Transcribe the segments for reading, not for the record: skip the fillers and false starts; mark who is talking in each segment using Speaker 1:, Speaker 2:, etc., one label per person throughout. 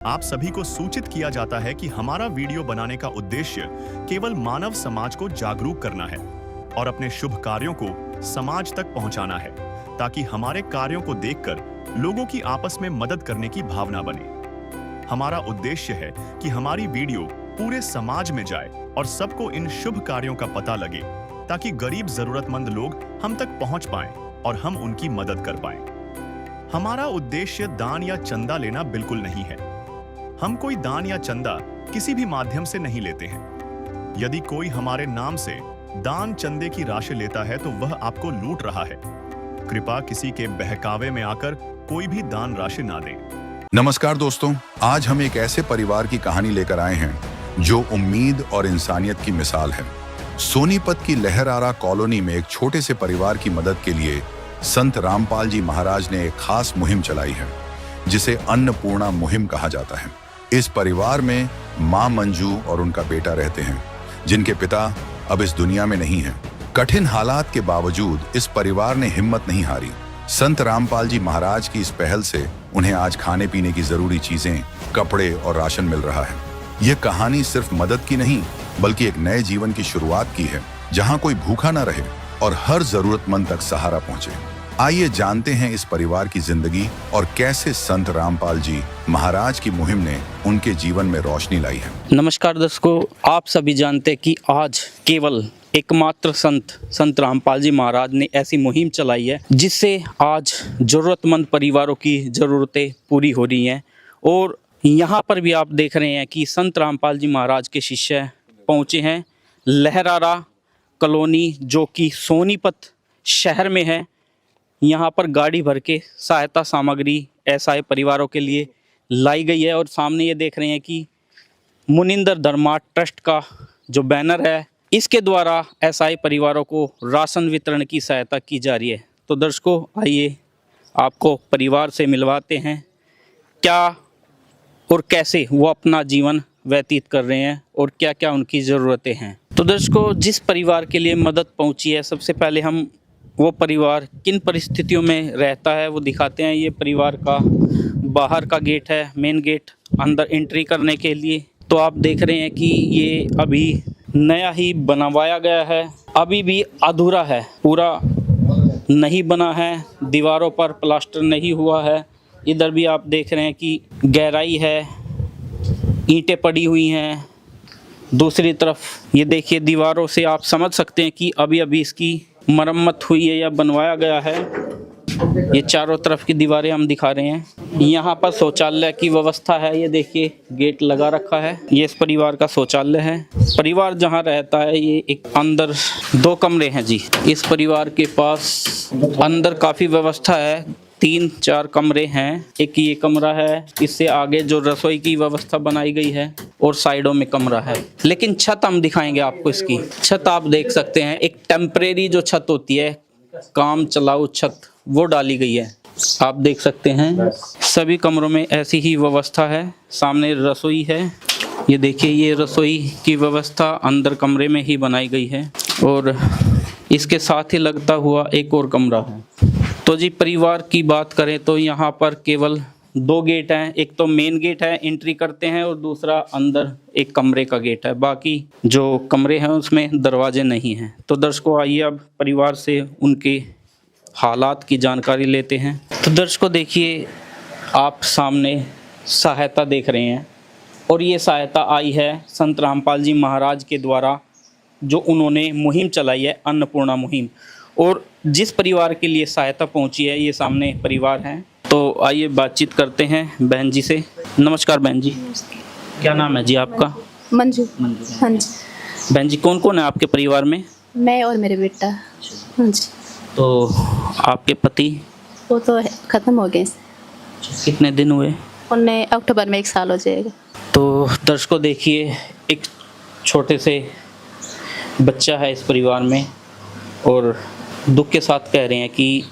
Speaker 1: आप सभी को सूचित किया जाता है कि हमारा वीडियो बनाने का उद्देश्य केवल मानव समाज को जागरूक करना है और अपने शुभ कार्यों को समाज तक पहुंचाना है, ताकि हमारे कार्यों को देखकर लोगों की आपस में मदद करने की भावना बने। हमारा उद्देश्य है कि हमारी वीडियो पूरे समाज में जाए और सबको इन शुभ कार्यों का पता लगे, ताकि गरीब जरूरतमंद लोग हम तक पहुंच पाएं और हम उनकी मदद कर पाएं। हमारा उद्देश्य दान या चंदा लेना बिल्कुल नहीं है। हम कोई दान या चंदा किसी भी माध्यम से नहीं लेते हैं। यदि कोई हमारे नाम से दान चंदे की राशि लेता है तो वह आपको लूट रहा है। कृपया किसी के बहकावे में आकर कोई भी दान राशि ना दें।
Speaker 2: नमस्कार दोस्तों, आज हम एक ऐसे परिवार की कहानी लेकर आए हैं जो उम्मीद और इंसानियत की मिसाल है। सोनीपत की लहरारा कॉलोनी में एक छोटे से परिवार की मदद के लिए संत रामपाल जी महाराज ने एक खास मुहिम चलाई है, जिसे अन्नपूर्णा मुहिम कहा जाता है। इस परिवार में मां मंजू और उनका बेटा रहते हैं, जिनके पिता अब इस दुनिया में नहीं हैं। कठिन हालात के बावजूद इस परिवार ने हिम्मत नहीं हारी। संत रामपाल जी महाराज की इस पहल से उन्हें आज खाने पीने की जरूरी चीजें, कपड़े और राशन मिल रहा है। यह कहानी सिर्फ मदद की नहीं, बल्कि एक नए जीवन की शुरुआत की है, जहां कोई भूखा न रहे और हर जरूरतमंद तक सहारा पहुंचे। आइए जानते हैं इस परिवार की जिंदगी और कैसे संत रामपाल जी महाराज की मुहिम ने उनके जीवन में रोशनी लाई है।
Speaker 3: नमस्कार दर्शकों, आप सभी जानते हैं कि आज केवल एकमात्र संत रामपाल जी महाराज ने ऐसी मुहिम चलाई है, जिससे आज जरूरतमंद परिवारों की ज़रूरतें पूरी हो रही हैं। और यहाँ पर भी आप देख रहे हैं कि संत रामपाल जी महाराज के शिष्य पहुँचे हैं लहरारा कॉलोनी, जो कि सोनीपत शहर में है। यहाँ पर गाड़ी भर के सहायता सामग्री असहाय परिवारों के लिए लाई गई है। और सामने ये देख रहे हैं कि मुनिंदर धर्मार्थ ट्रस्ट का जो बैनर है, इसके द्वारा असहाय परिवारों को राशन वितरण की सहायता की जा रही है। तो दर्शकों, आइए आपको परिवार से मिलवाते हैं, क्या और कैसे वो अपना जीवन व्यतीत कर रहे हैं और क्या क्या उनकी ज़रूरतें हैं। तो दर्शकों, जिस परिवार के लिए मदद पहुंची है, सबसे पहले हम वो परिवार किन परिस्थितियों में रहता है वो दिखाते हैं। ये परिवार का बाहर का गेट है, मेन गेट, अंदर एंट्री करने के लिए। तो आप देख रहे हैं कि ये अभी नया ही बनवाया गया है, अभी भी अधूरा है, पूरा नहीं बना है, दीवारों पर प्लास्टर नहीं हुआ है। इधर भी आप देख रहे हैं कि गहराई है, ईंटें पड़ी हुई हैं। दूसरी तरफ ये देखिए, दीवारों से आप समझ सकते हैं कि अभी अभी इसकी मरम्मत हुई है या बनवाया गया है। ये चारों तरफ की दीवारें हम दिखा रहे हैं। यहाँ पर शौचालय की व्यवस्था है, ये देखिए गेट लगा रखा है। ये इस परिवार का शौचालय है। परिवार जहाँ रहता है, ये एक अंदर 2 कमरे हैं जी। इस परिवार के पास अंदर काफ़ी व्यवस्था है, 3-4 कमरे हैं। एक ये कमरा है, इससे आगे जो रसोई की व्यवस्था बनाई गई है और साइडों में कमरा है। लेकिन छत हम दिखाएंगे आपको। इसकी छत आप देख सकते हैं, एक टेम्परेरी जो छत होती है, काम चलाऊ छत, वो डाली गई है। आप देख सकते हैं सभी कमरों में ऐसी ही व्यवस्था है। सामने रसोई है, ये देखिए, ये रसोई की व्यवस्था अंदर कमरे में ही बनाई गई है और इसके साथ ही लगता हुआ एक और कमरा है। तो जी, परिवार की बात करें तो यहाँ पर केवल 2 गेट हैं। एक तो मेन गेट है, एंट्री करते हैं, और दूसरा अंदर एक कमरे का गेट है। बाकी जो कमरे हैं उसमें दरवाजे नहीं हैं। तो दर्शकों, आइए अब परिवार से उनके हालात की जानकारी लेते हैं। तो दर्शकों देखिए, आप सामने सहायता देख रहे हैं और ये सहायता आई है संत रामपाल जी महाराज के द्वारा, जो उन्होंने मुहिम चलाई है, अन्नपूर्णा मुहिम। और जिस परिवार के लिए सहायता पहुंची है, ये सामने परिवार हैं। तो आइए बातचीत करते हैं बहन जी से। नमस्कार बहन जी, क्या नाम है जी आपका?
Speaker 4: मंजू। हाँ जी।
Speaker 3: बहन जी, कौन कौन है आपके परिवार में?
Speaker 4: मैं और मेरे बेटा। हाँ जी।
Speaker 3: तो आपके पति?
Speaker 4: वो तो ख़त्म हो गए।
Speaker 3: कितने दिन हुए?
Speaker 4: उन्हें अक्टूबर में 1 साल हो जाएगा।
Speaker 3: तो दर्शकों देखिए, एक छोटे से बच्चा है इस परिवार में और दुख के साथ कह रहे हैं कि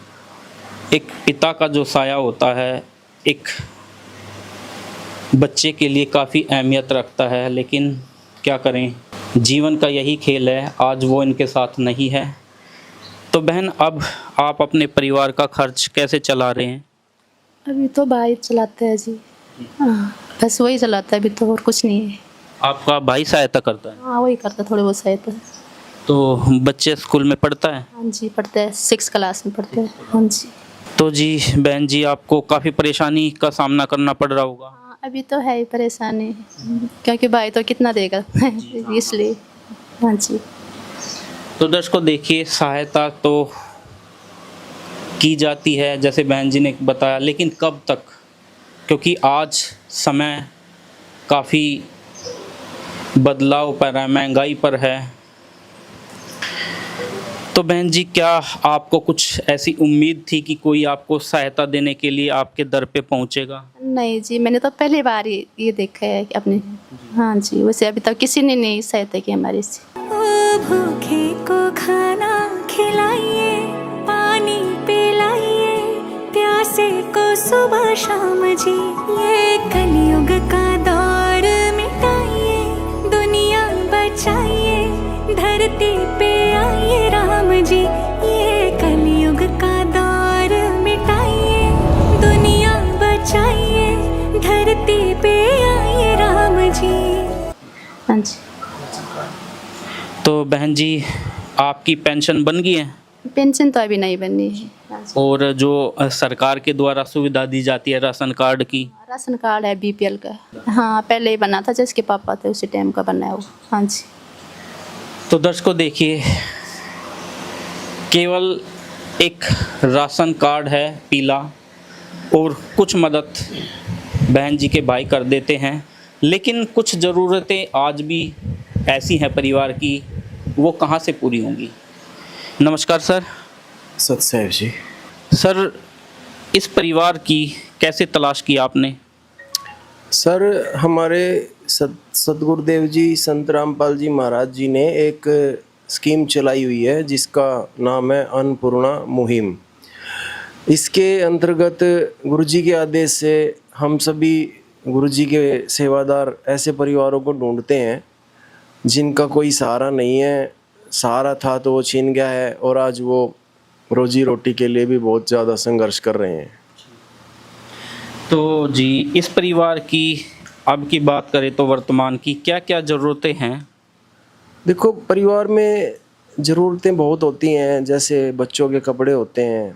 Speaker 3: एक पिता का जो साया होता है, एक बच्चे के लिए काफ़ी अहमियत रखता है। लेकिन क्या करें, जीवन का यही खेल है। आज वो इनके साथ नहीं है। तो बहन, अब आप अपने परिवार का खर्च कैसे चला रहे हैं?
Speaker 4: अभी तो भाई चलाते हैं जी। हाँ। बस वही चलाता है अभी तो, और कुछ नहीं है।
Speaker 3: आपका भाई सहायता करता है?
Speaker 4: हाँ वही करता थोड़े बहुत सहायता।
Speaker 3: तो बच्चे स्कूल में पढ़ता है?
Speaker 4: हाँ जी पढ़ते हैं, 6 क्लास में पढ़ते हैं। हाँ जी।
Speaker 3: तो जी बहन जी, आपको काफ़ी परेशानी का सामना करना पड़ रहा होगा।
Speaker 4: हाँ, अभी तो है ही परेशानी, क्योंकि भाई तो कितना देगा इसलिए। हाँ जी।
Speaker 3: तो दर्शकों देखिए, सहायता तो की जाती है जैसे बहन जी ने बताया, लेकिन कब तक? क्योंकि आज समय काफ़ी बदलाव पर है, महंगाई पर है। तो बहन जी, क्या आपको कुछ ऐसी उम्मीद थी कि कोई आपको सहायता देने के लिए आपके दर पे पहुंचेगा?
Speaker 4: नहीं जी, मैंने तो पहली बार ये देखा है कि अपने। हाँ जी, वैसे अभी तक किसी ने नहीं सहायता की हमारी से।
Speaker 5: ओ भूखे को खाना खिलाइए, पानी पिलाइए, प्यासे को सुबह शाम जी, ये कलयुग का दौर मिटाइए, दुनिया बचाइए, धरती पे आइए राम जी, ये कलयुग का दौर मिटाइए, दुनिया बचाइए, धरती पे आइए राम जी।
Speaker 4: हाँ जी।
Speaker 3: तो बहन जी, आपकी पेंशन बन गई है?
Speaker 4: पेंशन तो अभी नहीं बनी है। हाँ जी।
Speaker 3: और जो सरकार के द्वारा सुविधा दी जाती है राशन कार्ड की?
Speaker 4: राशन कार्ड है बीपीएल का। हाँ पहले ही बना था, जिसके पापा थे उसी टाइम का बना है वो। हाँ जी।
Speaker 3: तो दर्शकों देखिए, केवल एक राशन कार्ड है पीला, और कुछ मदद बहन जी के भाई कर देते हैं, लेकिन कुछ ज़रूरतें आज भी ऐसी हैं परिवार की, वो कहाँ से पूरी होंगी? नमस्कार सर।
Speaker 6: सत साहब जी।
Speaker 3: सर, इस परिवार की कैसे तलाश की आपने?
Speaker 6: सर, हमारे सतगुरुदेव जी संत रामपाल जी महाराज जी ने एक स्कीम चलाई हुई है जिसका नाम है अन्नपूर्णा मुहिम। इसके अंतर्गत गुरुजी के आदेश से हम सभी गुरुजी के सेवादार ऐसे परिवारों को ढूंढते हैं जिनका कोई सहारा नहीं है, सहारा था तो वो छीन गया है, और आज वो रोजी रोटी के लिए भी बहुत ज़्यादा संघर्ष कर रहे हैं।
Speaker 3: तो जी, इस परिवार की अब की बात करें तो वर्तमान की क्या क्या ज़रूरतें हैं?
Speaker 6: देखो, परिवार में ज़रूरतें बहुत होती हैं, जैसे बच्चों के कपड़े होते हैं,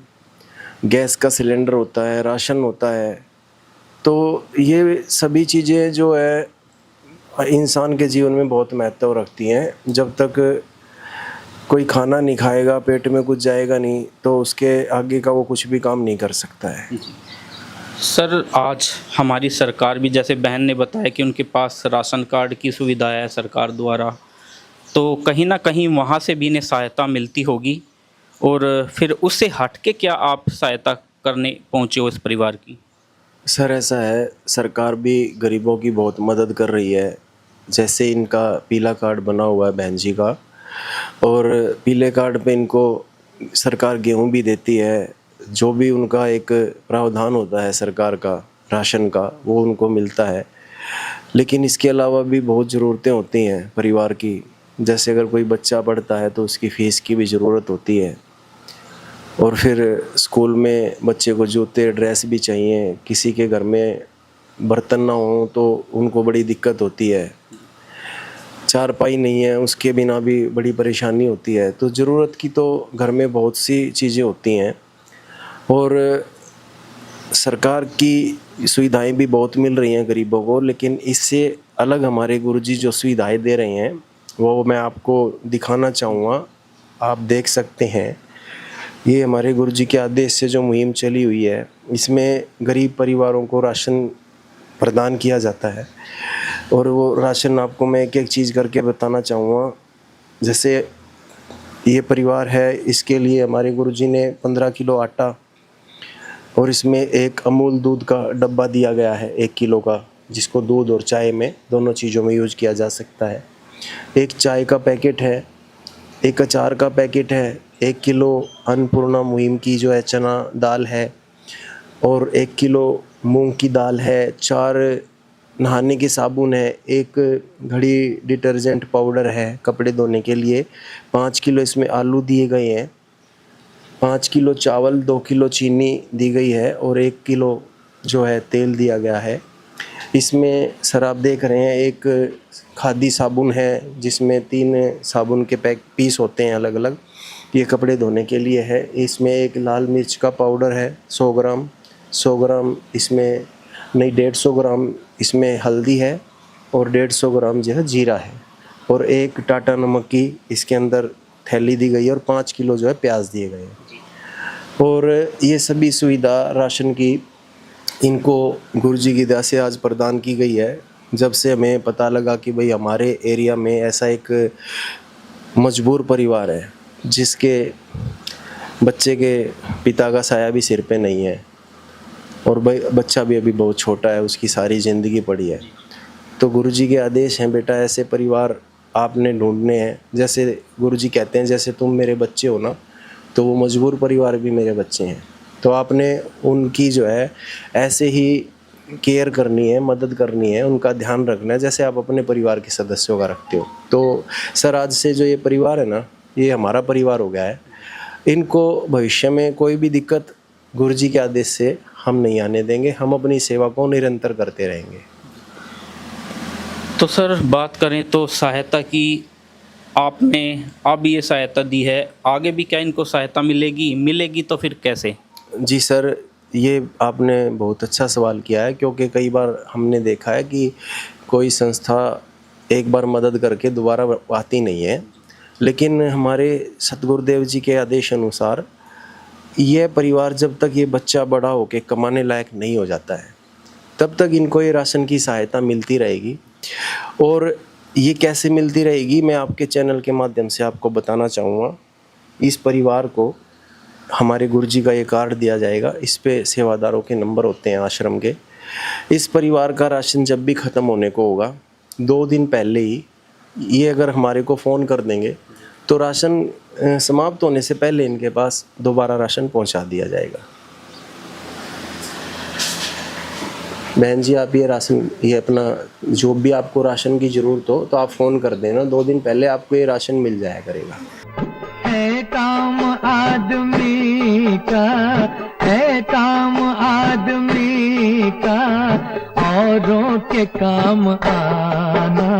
Speaker 6: गैस का सिलेंडर होता है, राशन होता है। तो ये सभी चीज़ें जो है इंसान के जीवन में बहुत महत्व रखती हैं। जब तक कोई खाना नहीं खाएगा, पेट में कुछ जाएगा नहीं, तो उसके आगे का वो कुछ भी काम नहीं कर सकता है।
Speaker 3: सर, आज हमारी सरकार भी, जैसे बहन ने बताया कि उनके पास राशन कार्ड की सुविधा है सरकार द्वारा, तो कहीं ना कहीं वहाँ से भी इन्हें सहायता मिलती होगी, और फिर उससे हट के क्या आप सहायता करने पहुँचे हो इस परिवार की?
Speaker 6: सर, ऐसा है, सरकार भी गरीबों की बहुत मदद कर रही है। जैसे इनका पीला कार्ड बना हुआ है बहन जी का, और पीले कार्ड पे इनको सरकार गेहूं भी देती है। जो भी उनका एक प्रावधान होता है सरकार का राशन का, वो उनको मिलता है। लेकिन इसके अलावा भी बहुत ज़रूरतें होती हैं परिवार की। जैसे अगर कोई बच्चा पढ़ता है तो उसकी फ़ीस की भी ज़रूरत होती है, और फिर स्कूल में बच्चे को जूते ड्रेस भी चाहिए। किसी के घर में बर्तन ना हो तो उनको बड़ी दिक्कत होती है, चारपाई नहीं है, उसके बिना भी बड़ी परेशानी होती है। तो ज़रूरत की तो घर में बहुत सी चीज़ें होती हैं, और सरकार की सुविधाएं भी बहुत मिल रही हैं गरीबों को। लेकिन इससे अलग हमारे गुरुजी जो सुविधाएं दे रहे हैं वो मैं आपको दिखाना चाहूँगा। आप देख सकते हैं, ये हमारे गुरुजी के आदेश से जो मुहिम चली हुई है, इसमें गरीब परिवारों को राशन प्रदान किया जाता है। और वो राशन आपको मैं एक एक चीज़ करके बताना चाहूँगा। जैसे ये परिवार है, इसके लिए हमारे गुरुजी ने 15 किलो आटा, और इसमें एक अमूल दूध का डब्बा दिया गया है 1 किलो का, जिसको दूध और चाय में दोनों चीज़ों में यूज किया जा सकता है। एक चाय का पैकेट है, एक अचार का पैकेट है, 1 किलो अन्नपूर्णा मुहिम की जो है चना दाल है, और 1 किलो मूंग की दाल है, 4 नहाने के साबुन है, 1 घड़ी डिटर्जेंट पाउडर है कपड़े धोने के लिए, 5 किलो इसमें आलू दिए गए हैं, 5 किलो चावल, 2 किलो चीनी दी गई है, और 1 किलो जो है तेल दिया गया है। इसमें सर आप देख रहे हैं एक खादी साबुन है जिसमें 3 साबुन के पीस होते हैं अलग अलग, ये कपड़े धोने के लिए है। इसमें एक लाल मिर्च का पाउडर है 100 ग्राम इसमें नहीं 150 ग्राम इसमें हल्दी है और 150 ग्राम जो है जीरा है और एक टाटा नमक की इसके अंदर थैली दी गई है और 5 किलो जो है प्याज दिए गए हैं। और ये सभी सुविधा राशन की इनको गुरुजी की दया से आज प्रदान की गई है। जब से हमें पता लगा कि भाई हमारे एरिया में ऐसा एक मजबूर परिवार है जिसके बच्चे के पिता का साया भी सिर पे नहीं है और भाई बच्चा भी अभी बहुत छोटा है, उसकी सारी ज़िंदगी पड़ी है, तो गुरुजी के आदेश हैं बेटा ऐसे परिवार आपने ढूंढने हैं। जैसे गुरुजी कहते हैं जैसे तुम मेरे बच्चे हो ना, तो वो मजबूर परिवार भी मेरे बच्चे हैं, तो आपने उनकी जो है ऐसे ही केयर करनी है, मदद करनी है, उनका ध्यान रखना है जैसे आप अपने परिवार के सदस्यों का रखते हो। तो सर आज से जो ये परिवार है ना, ये हमारा परिवार हो गया है। इनको भविष्य में कोई भी दिक्कत गुरुजी के आदेश से हम नहीं आने देंगे, हम अपनी सेवा को निरंतर करते रहेंगे।
Speaker 3: तो सर बात करें तो सहायता की, आपने अब ये सहायता दी है, आगे भी क्या इनको सहायता मिलेगी तो फिर कैसे?
Speaker 6: जी सर, ये आपने बहुत अच्छा सवाल किया है, क्योंकि कई बार हमने देखा है कि कोई संस्था एक बार मदद करके दोबारा आती नहीं है, लेकिन हमारे सतगुरुदेव जी के आदेश अनुसार यह परिवार जब तक ये बच्चा बड़ा होकर कमाने लायक नहीं हो जाता है तब तक इनको ये राशन की सहायता मिलती रहेगी। और ये कैसे मिलती रहेगी मैं आपके चैनल के माध्यम से आपको बताना चाहूँगा। इस परिवार को हमारे गुरुजी का ये कार्ड दिया जाएगा, इस पे सेवादारों के नंबर होते हैं आश्रम के। इस परिवार का राशन जब भी ख़त्म होने को होगा 2 दिन पहले ही ये अगर हमारे को फ़ोन कर देंगे तो राशन समाप्त होने से पहले इनके पास दोबारा राशन पहुंचा दिया जाएगा। बहन जी आप ये अपना जो भी आपको राशन की ज़रूरत हो तो आप फ़ोन कर देना, 2 दिन पहले आपको ये राशन मिल जाया करेगा।
Speaker 7: है काम आदमी का, है काम आदमी का, औरों के काम आना,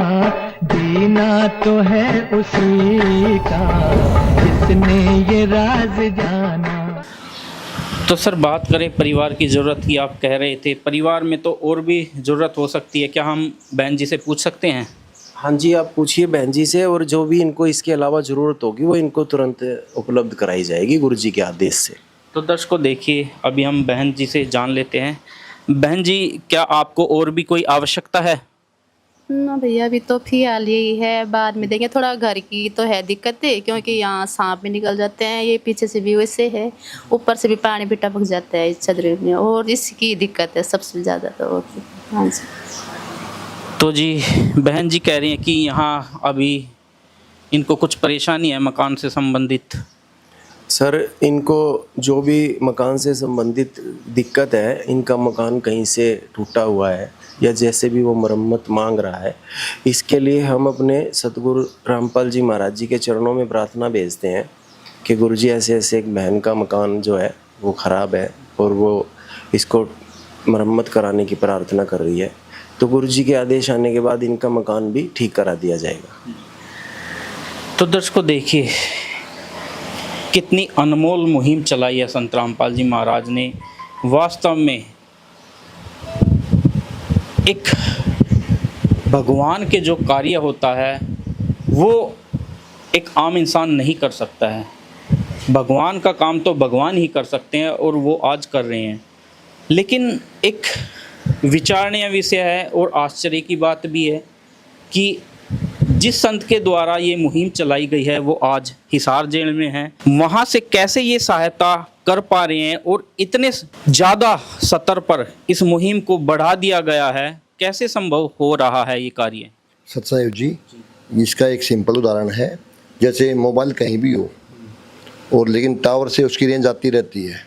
Speaker 7: जीना तो है उसी का जिसने ये राज जाना।
Speaker 3: तो सर बात करें परिवार की ज़रूरत की, आप कह रहे थे परिवार में तो और भी ज़रूरत हो सकती है, क्या हम बहन जी से पूछ सकते हैं?
Speaker 6: हाँ जी, आप पूछिए बहन जी से, और जो भी इनको इसके अलावा ज़रूरत होगी वो इनको तुरंत उपलब्ध कराई जाएगी गुरुजी के आदेश से।
Speaker 3: तो दर्शकों देखिए, अभी हम बहन जी से जान लेते हैं। बहन जी, क्या आपको और भी कोई आवश्यकता है?
Speaker 4: ना भैया, अभी तो फिलहाल यही है, बाद में देंगे। थोड़ा घर की तो है दिक्कत है, क्योंकि यहाँ सांप भी निकल जाते हैं, ये पीछे से भी वैसे है, ऊपर से भी पानी भी टपक जाता है इस छतरी में, और इसकी दिक्कत है सबसे ज़्यादा तो। और हाँ जी।
Speaker 3: तो जी बहन जी कह रही हैं कि यहाँ अभी इनको कुछ परेशानी है मकान से संबंधित।
Speaker 6: सर इनको जो भी मकान से संबंधित दिक्कत है, इनका मकान कहीं से टूटा हुआ है या जैसे भी वो मरम्मत मांग रहा है, इसके लिए हम अपने सतगुरु रामपाल जी महाराज जी के चरणों में प्रार्थना भेजते हैं कि गुरुजी ऐसे ऐसे एक बहन का मकान जो है वो ख़राब है और वो इसको मरम्मत कराने की प्रार्थना कर रही है, तो गुरुजी के आदेश आने के बाद इनका मकान भी ठीक करा दिया जाएगा।
Speaker 3: तो दर्शकों देखिए, कितनी अनमोल मुहिम चलाई है संत रामपाल जी महाराज ने। वास्तव में एक भगवान के जो कार्य होता है वो एक आम इंसान नहीं कर सकता है। भगवान का काम तो भगवान ही कर सकते हैं और वो आज कर रहे हैं। लेकिन एक विचारणीय विषय है और आश्चर्य की बात भी है कि जिस संत के द्वारा ये मुहिम चलाई गई है वो आज हिसार जेल में है। वहाँ से कैसे ये सहायता कर पा रहे हैं और इतने ज़्यादा स्तर पर इस मुहिम को बढ़ा दिया गया है, कैसे संभव हो रहा है ये कार्य?
Speaker 8: सत्संग जी, इसका एक सिंपल उदाहरण है, जैसे मोबाइल कहीं भी हो और लेकिन टावर से उसकी रेंज आती रहती है।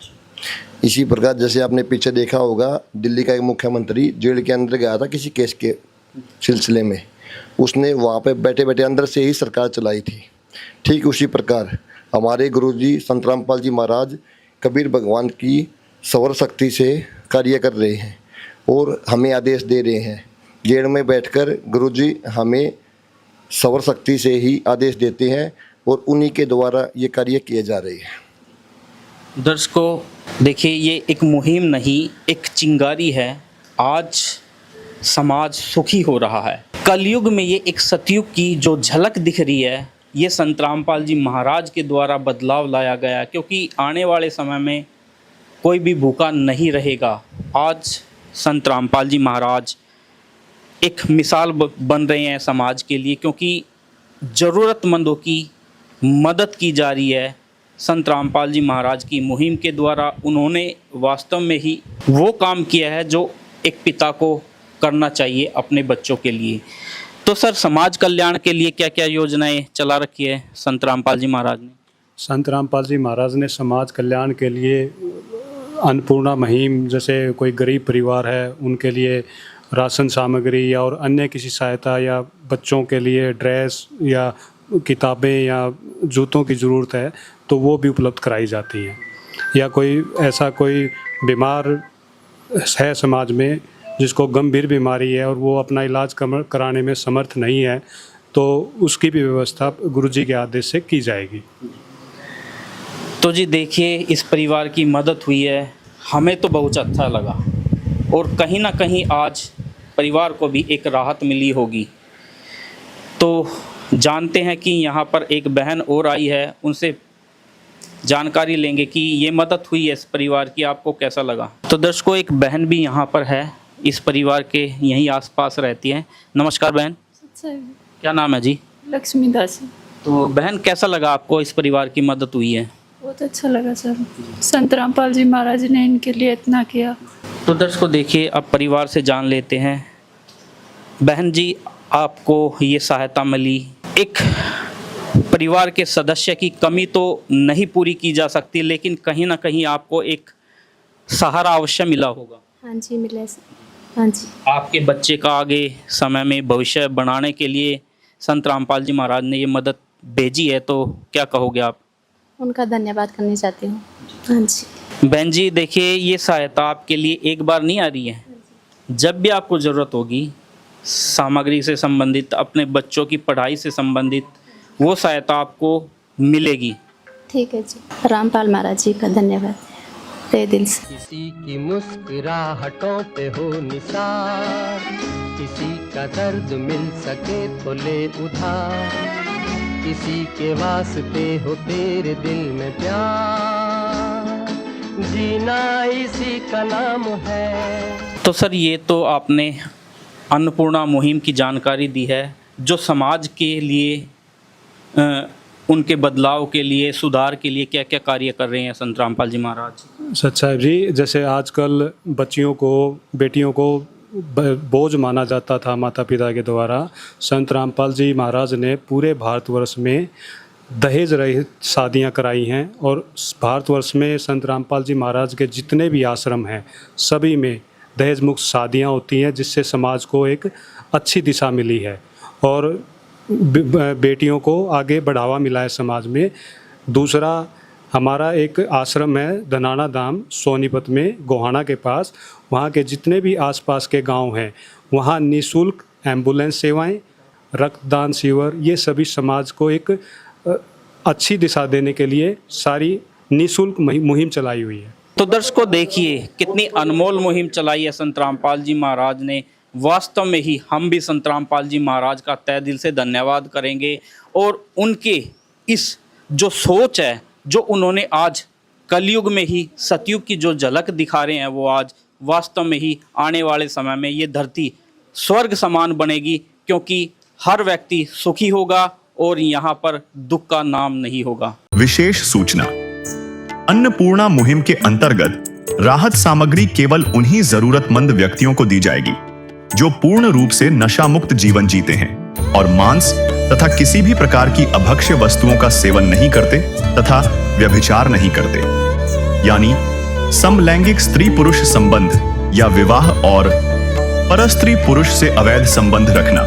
Speaker 8: इसी प्रकार जैसे आपने पीछे देखा होगा, दिल्ली का एक मुख्यमंत्री जेल के अंदर गया था किसी केस के सिलसिले में, उसने वहाँ पे बैठे बैठे अंदर से ही सरकार चलाई थी। ठीक उसी प्रकार हमारे गुरुजी संत रामपाल जी महाराज कबीर भगवान की सौर शक्ति से कार्य कर रहे हैं। और हमें आदेश दे रहे हैं। गेट में बैठकर गुरुजी हमें सौर शक्ति से ही आदेश देते हैं और उन्हीं के द्वारा ये कार्य किए जा रहे हैं।
Speaker 3: दर्शकों देखिए, ये एक मुहिम नहीं, एक चिंगारी है। आज समाज सुखी हो रहा है। कलयुग में ये एक सतयुग की जो झलक दिख रही है, ये संत रामपाल जी महाराज के द्वारा बदलाव लाया गया, क्योंकि आने वाले समय में कोई भी भूखा नहीं रहेगा। आज संत रामपाल जी महाराज एक मिसाल बन रहे हैं समाज के लिए, क्योंकि ज़रूरतमंदों की मदद की जा रही है। संत रामपाल जी महाराज की मुहिम के द्वारा उन्होंने वास्तव में ही वो काम किया है जो एक पिता को करना चाहिए अपने बच्चों के लिए। तो सर, समाज कल्याण के लिए क्या क्या योजनाएं चला रखी है संत रामपाल जी महाराज ने?
Speaker 9: संत रामपाल जी महाराज ने समाज कल्याण के लिए अन्नपूर्णा मुहिम, जैसे कोई गरीब परिवार है उनके लिए राशन सामग्री या और अन्य किसी सहायता, या बच्चों के लिए ड्रेस या किताबें या जूतों की ज़रूरत है तो वो भी उपलब्ध कराई जाती हैं। या कोई ऐसा कोई बीमार है समाज में जिसको गंभीर बीमारी है और वो अपना इलाज कराने में समर्थ नहीं है, तो उसकी भी व्यवस्था गुरुजी के आदेश से की जाएगी।
Speaker 3: तो जी देखिए, इस परिवार की मदद हुई है, हमें तो बहुत अच्छा लगा और कहीं ना कहीं आज परिवार को भी एक राहत मिली होगी। तो जानते हैं कि यहाँ पर एक बहन और आई है, उनसे जानकारी लेंगे कि ये मदद हुई है इस परिवार की, आपको कैसा लगा। तो दर्शकों, एक बहन भी यहाँ पर है, इस परिवार के यहीं आसपास रहती है। नमस्कार बहन, क्या नाम है जी?
Speaker 10: लक्ष्मी दास।
Speaker 3: तो बहन, कैसा लगा आपको इस परिवार की मदद हुई है?
Speaker 10: बहुत अच्छा लगा सर, संत रामपाल जी महाराज ने इनके लिए इतना किया।
Speaker 3: तो दर्शकों देखिए, अब परिवार से जान लेते हैं। बहन जी, आपको ये सहायता मिली, एक परिवार के सदस्य की कमी तो नहीं पूरी की जा सकती, लेकिन कहीं ना कहीं आपको एक सहारा अवश्य मिला होगा।
Speaker 4: हाँ जी, मिला है। हाँ जी,
Speaker 3: आपके बच्चे का आगे समय में भविष्य बनाने के लिए संत रामपाल जी महाराज ने ये मदद भेजी है, तो क्या कहोगे आप?
Speaker 4: उनका धन्यवाद करना चाहती हूँ। हाँ जी।
Speaker 3: बहन जी देखिए, ये सहायता आपके लिए एक बार नहीं आ रही है, जब भी आपको ज़रूरत होगी सामग्री से संबंधित, अपने बच्चों की पढ़ाई से संबंधित, वो सहायता आपको मिलेगी।
Speaker 4: ठीक है जी, रामपाल महाराज जी का धन्यवाद तहे दिल से।
Speaker 7: किसी की मुस्कुराहटों पे हो निसार, किसी का दर्द मिल सके तो ले उधार, किसी के वास्ते हो तेरे दिल में प्यार, जीना इसी का नाम है।
Speaker 3: तो सर, ये तो आपने अन्नपूर्णा मुहिम की जानकारी दी है, जो समाज के लिए उनके बदलाव के लिए, सुधार के लिए क्या क्या कार्य कर रहे हैं संत रामपाल जी महाराज?
Speaker 9: सच साहब जी, जैसे आजकल बच्चियों को, बेटियों को बोझ माना जाता था माता पिता के द्वारा, संत रामपाल जी महाराज ने पूरे भारतवर्ष में दहेज रहित शादियां कराई हैं। और भारतवर्ष में संत रामपाल जी महाराज के जितने भी आश्रम हैं सभी में दहेज मुक्त शादियां होती हैं, जिससे समाज को एक अच्छी दिशा मिली है और बेटियों को आगे बढ़ावा मिला है समाज में। दूसरा, हमारा एक आश्रम है धनाना धाम सोनीपत में, गोहाना के पास। वहाँ के जितने भी आसपास के गांव हैं वहाँ निःशुल्क एम्बुलेंस सेवाएं, रक्तदान शिविर, ये सभी समाज को एक अच्छी दिशा देने के लिए सारी निःशुल्क मुहिम चलाई हुई है।
Speaker 3: तो दर्शकों देखिए, कितनी अनमोल मुहिम चलाई है संत रामपाल जी महाराज ने। वास्तव में ही हम भी संत रामपाल जी महाराज का तहे दिल से धन्यवाद करेंगे और उनके इस जो सोच है, जो उन्होंने आज कलयुग में ही सतयुग की जो झलक दिखा रहे हैं, वो आज वास्तव में ही आने वाले समय में ये धरती स्वर्ग समान बनेगी, क्योंकि हर व्यक्ति सुखी होगा और यहाँ पर दुख का नाम नहीं होगा।
Speaker 1: विशेष सूचना, अन्नपूर्णा मुहिम के अंतर्गत राहत सामग्री केवल उन्हीं जरूरतमंद व्यक्तियों को दी जाएगी जो पूर्ण रूप से नशा मुक्त जीवन जीते हैं और मांस तथा किसी भी प्रकार की अभक्ष्य वस्तुओं का सेवन नहीं करते तथा व्यभिचार नहीं करते, यानी समलैंगिक स्त्री पुरुष संबंध या विवाह और परस्त्री पुरुष से अवैध संबंध रखना।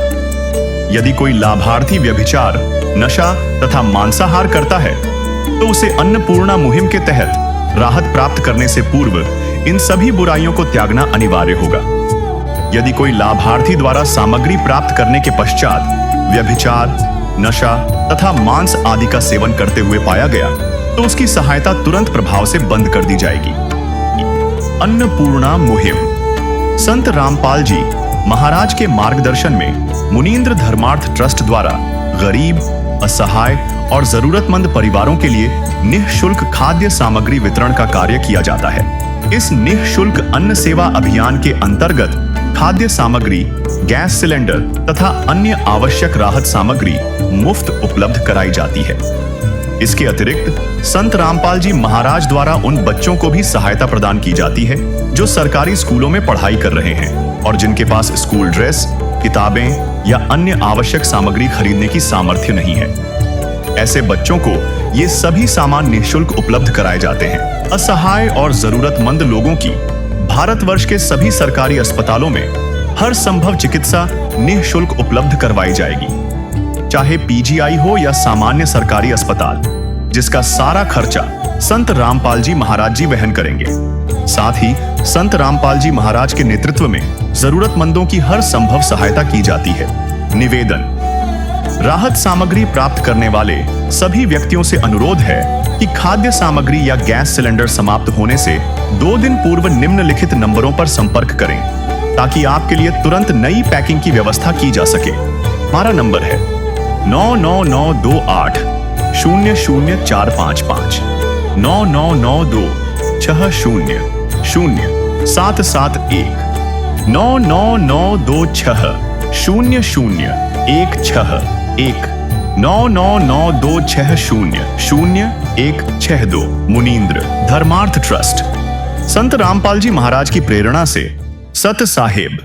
Speaker 1: यदि कोई लाभार्थी व्यभिचार, नशा तथा मांसाहार करता है तो उसे अन्नपूर्णा मुहिम के तहत राहत प्राप्त करने से पूर्व इन सभी बुराइयों को त्यागना अनिवार्य होगा। यदि कोई लाभार्थी द्वारा सामग्री प्राप्त करने के पश्चात व्यभिचार, नशा तथा मांस आदि का सेवन करते हुए पाया गया तो उसकी सहायता तुरंत प्रभाव से बंद कर दी जाएगी। अन्नपूर्णा मुहिम। संत रामपाल जी महाराज के मार्गदर्शन में मुनींद्र धर्मार्थ ट्रस्ट द्वारा गरीब, असहाय और जरूरतमंद परिवारों के लिए निःशुल्क खाद्य सामग्री वितरण का कार्य किया जाता है। इस निःशुल्क अन्न सेवा अभियान के अंतर्गत खाद्य सामग्री, गैस सिलेंडर तथा अन्य आवश्यक राहत सामग्री मुफ्त उपलब्ध कराई जाती है। इसके अतिरिक्त संत रामपाल जी महाराज द्वारा उन बच्चों को भी सहायता प्रदान की जाती है जो सरकारी स्कूलों में पढ़ाई कर रहे हैं और जिनके पास स्कूल ड्रेस, किताबें या अन्य आवश्यक सामग्री खरीदने की सामर्थ्य नहीं है। ऐसे बच्चों को ये सभी सामान निःशुल्क उपलब्ध कराए जाते हैं। असहाय और जरूरतमंद लोगों की भारतवर्ष के सभी सरकारी अस्पतालों में हर संभव चिकित्सा निःशुल्क उपलब्ध करवाई जाएगी, चाहे पीजीआई हो या सामान्य सरकारी अस्पताल, जिसका सारा खर्चा संत रामपाल जी महाराज जी वहन करेंगे। साथ ही संत रामपाल जी महाराज के नेतृत्व में जरूरतमंदों की हर संभव सहायता की जाती है। निवेदन। राहत सामग्री प्राप्त करने वाले सभी व्यक्तियों से अनुरोध है कि खाद्य सामग्री या गैस सिलेंडर समाप्त होने से 2 दिन पूर्व निम्नलिखित नंबरों पर संपर्क करें ताकि आपके लिए तुरंत नई पैकिंग की व्यवस्था की जा सके। हमारा नंबर है 99928 00455 9992 60 0771 99926 0016 99926000162 मुनींद्र धर्मार्थ ट्रस्ट। संत रामपाल जी महाराज की प्रेरणा से सत साहेब